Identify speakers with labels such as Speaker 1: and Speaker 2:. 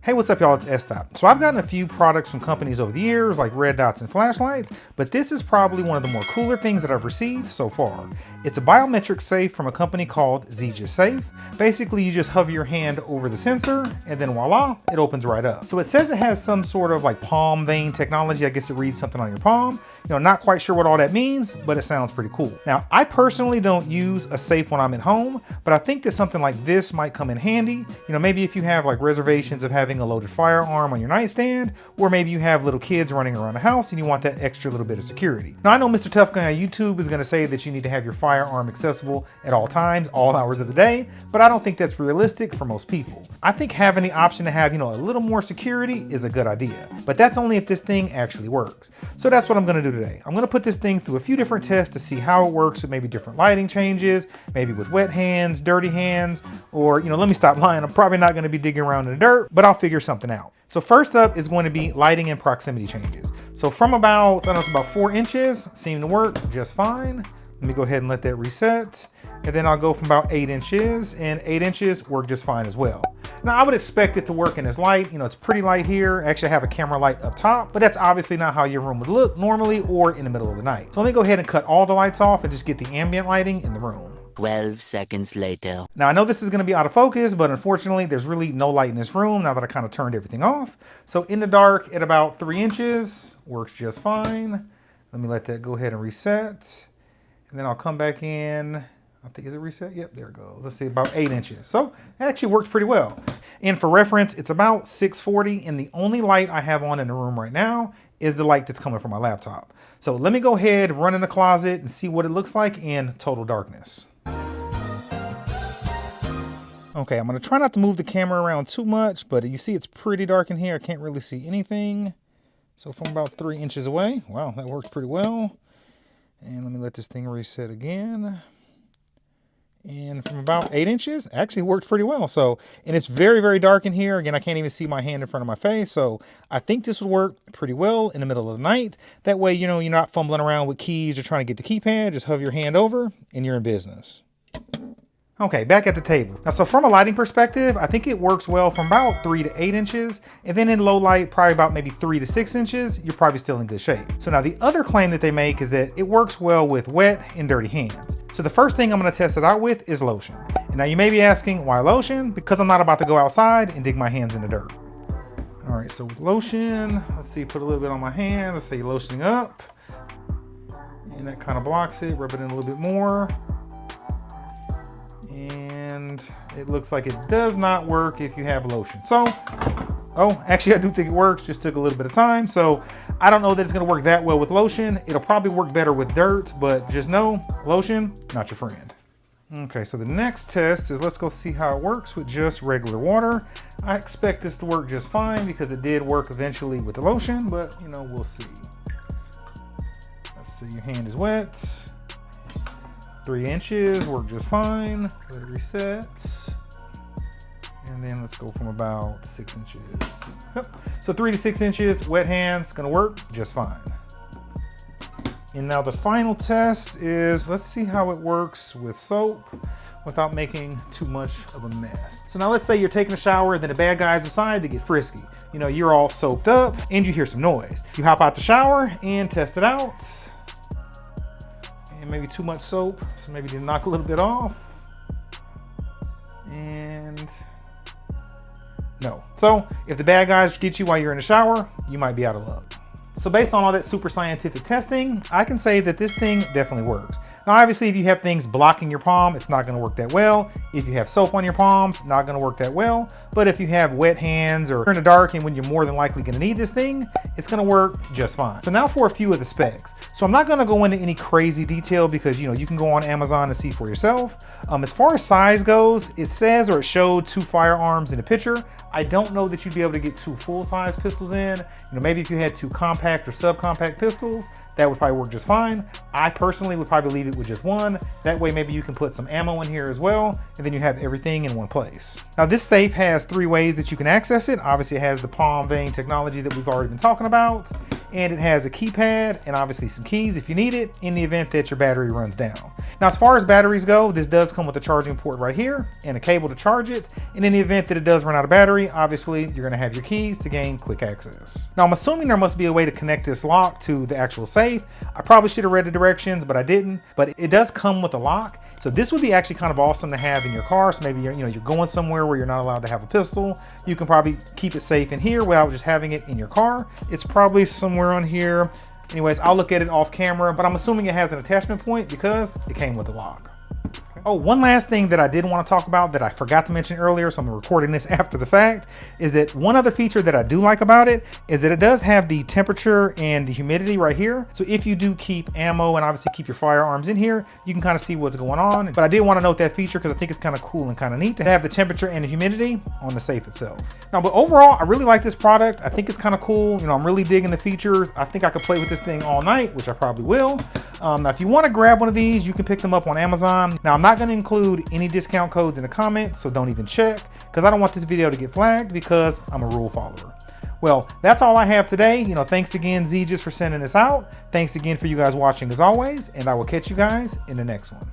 Speaker 1: Hey, what's up y'all, it's S-Dot. So I've gotten a few products from companies over the years like red dots and flashlights, but this is probably one of the more cooler things that I've received so far. It's a biometric safe from a company called Xegis Safe. Basically, you just hover your hand over the sensor and then voila, it opens right up. So it says it has some sort of like palm vein technology. I guess it reads something on your palm. Not quite sure what all that means, but it sounds pretty cool. Now, I personally don't use a safe when I'm at home, but I think that something like this might come in handy. Maybe if you have like reservations of having a loaded firearm on your nightstand, or maybe you have little kids running around the house and you want that extra little bit of security. Now, I know Mr. Tough Guy on YouTube is gonna say that you need to have your firearm accessible at all times, all hours of the day, but I don't think that's realistic for most people. I think having the option to have, a little more security is a good idea, but that's only if this thing actually works. So that's what I'm gonna do today. I'm gonna put this thing through a few different tests to see how it works with maybe different lighting changes, maybe with wet hands, dirty hands, or, let me stop lying. I'm probably not gonna be digging around in the dirt, but I'll figure something out. So first up is going to be lighting and proximity changes. So from about 4 inches, seem to work just fine. Let me go ahead and let that reset. And then I'll go from about 8 inches, and 8 inches work just fine as well. Now I would expect it to work in this light. It's pretty light here. Actually I have a camera light up top, but that's obviously not how your room would look normally or in the middle of the night. So let me go ahead and cut all the lights off and just get the ambient lighting in the room.
Speaker 2: 12 seconds later.
Speaker 1: Now I know this is gonna be out of focus, but unfortunately there's really no light in this room now that I kind of turned everything off. So in the dark at about 3 inches, works just fine. Let me let that go ahead and reset. And then I'll come back in. I think, is it reset? Yep, there it goes. Let's see, about 8 inches. So it actually works pretty well. And for reference, it's about 640, and the only light I have on in the room right now is the light that's coming from my laptop. So let me go ahead, run in the closet and see what it looks like in total darkness. Okay, I'm gonna try not to move the camera around too much, but you see it's pretty dark in here. I can't really see anything. So from about 3 inches away, wow, that works pretty well. And let me let this thing reset again. And from about 8 inches, actually worked pretty well. So, and it's very, very dark in here. Again, I can't even see my hand in front of my face. So I think this would work pretty well in the middle of the night. That way, you're not fumbling around with keys or trying to get the keypad. Just hover your hand over and you're in business. Okay, back at the table. Now, so from a lighting perspective, I think it works well from about 3 to 8 inches. And then in low light, probably about maybe 3 to 6 inches, you're probably still in good shape. So now the other claim that they make is that it works well with wet and dirty hands. So the first thing I'm gonna test it out with is lotion. And now you may be asking, why lotion? Because I'm not about to go outside and dig my hands in the dirt. All right, so with lotion, let's see, put a little bit on my hand. Let's say lotioning up. And that kind of blocks it, rub it in a little bit more. And it looks like it does not work if you have lotion. So, oh, actually I do think it works, just took a little bit of time. So I don't know that it's gonna work that well with lotion. It'll probably work better with dirt, but just know, lotion, not your friend. Okay, so the next test is let's go see how it works with just regular water. I expect this to work just fine because it did work eventually with the lotion, but we'll see. Let's see, your hand is wet. 3 inches, work just fine. Let it reset. And then let's go from about 6 inches. Yep. So 3 to 6 inches, wet hands, gonna work just fine. And now the final test is, let's see how it works with soap without making too much of a mess. So now let's say you're taking a shower and then the bad guys decide to get frisky. You're all soaped up and you hear some noise. You hop out the shower and test it out. And maybe too much soap, so maybe you knock a little bit off. And no. So if the bad guys get you while you're in the shower, you might be out of luck. So based on all that super scientific testing, I can say that this thing definitely works. Now, obviously, if you have things blocking your palm, it's not gonna work that well. If you have soap on your palms, not gonna work that well. But if you have wet hands or in the dark and when you're more than likely gonna need this thing, it's gonna work just fine. So now for a few of the specs. So I'm not gonna go into any crazy detail because you can go on Amazon and see for yourself. As far as size goes, it says, or it showed 2 firearms in the picture. I don't know that you'd be able to get 2 full-size pistols in. Maybe if you had 2 compact or subcompact pistols, that would probably work just fine. I personally would probably leave it with just 1. That way maybe you can put some ammo in here as well, and then you have everything in one place. Now this safe has 3 ways that you can access it. Obviously it has the palm vein technology that we've already been talking about. and it has a keypad and obviously some keys if you need it in the event that your battery runs down. Now, as far as batteries go, this does come with a charging port right here and a cable to charge it. And in the event that it does run out of battery, obviously you're gonna have your keys to gain quick access. Now, I'm assuming there must be a way to connect this lock to the actual safe. I probably should have read the directions, but I didn't. But it does come with a lock. So this would be actually kind of awesome to have in your car. So maybe you're going somewhere where you're not allowed to have a pistol. You can probably keep it safe in here without just having it in your car. It's probably somewhere on here. Anyways, I'll look at it off camera, but I'm assuming it has an attachment point because it came with a lock. Oh, one last thing that I did want to talk about that I forgot to mention earlier, so I'm recording this after the fact, is that one other feature that I do like about it is that it does have the temperature and the humidity right here. So if you do keep ammo and obviously keep your firearms in here, you can kind of see what's going on. But I did want to note that feature because I think it's kind of cool and kind of neat to have the temperature and the humidity on the safe itself. Now, but overall, I really like this product. I think it's kind of cool. I'm really digging the features. I think I could play with this thing all night, which I probably will. Now, if you want to grab one of these, you can pick them up on Amazon. Now, I'm not going to include any discount codes in the comments, so don't even check, because I don't want this video to get flagged because I'm a rule follower. Well, that's all I have today. Thanks again, Xegis, for sending this out. Thanks again for you guys watching as always, and I will catch you guys in the next one.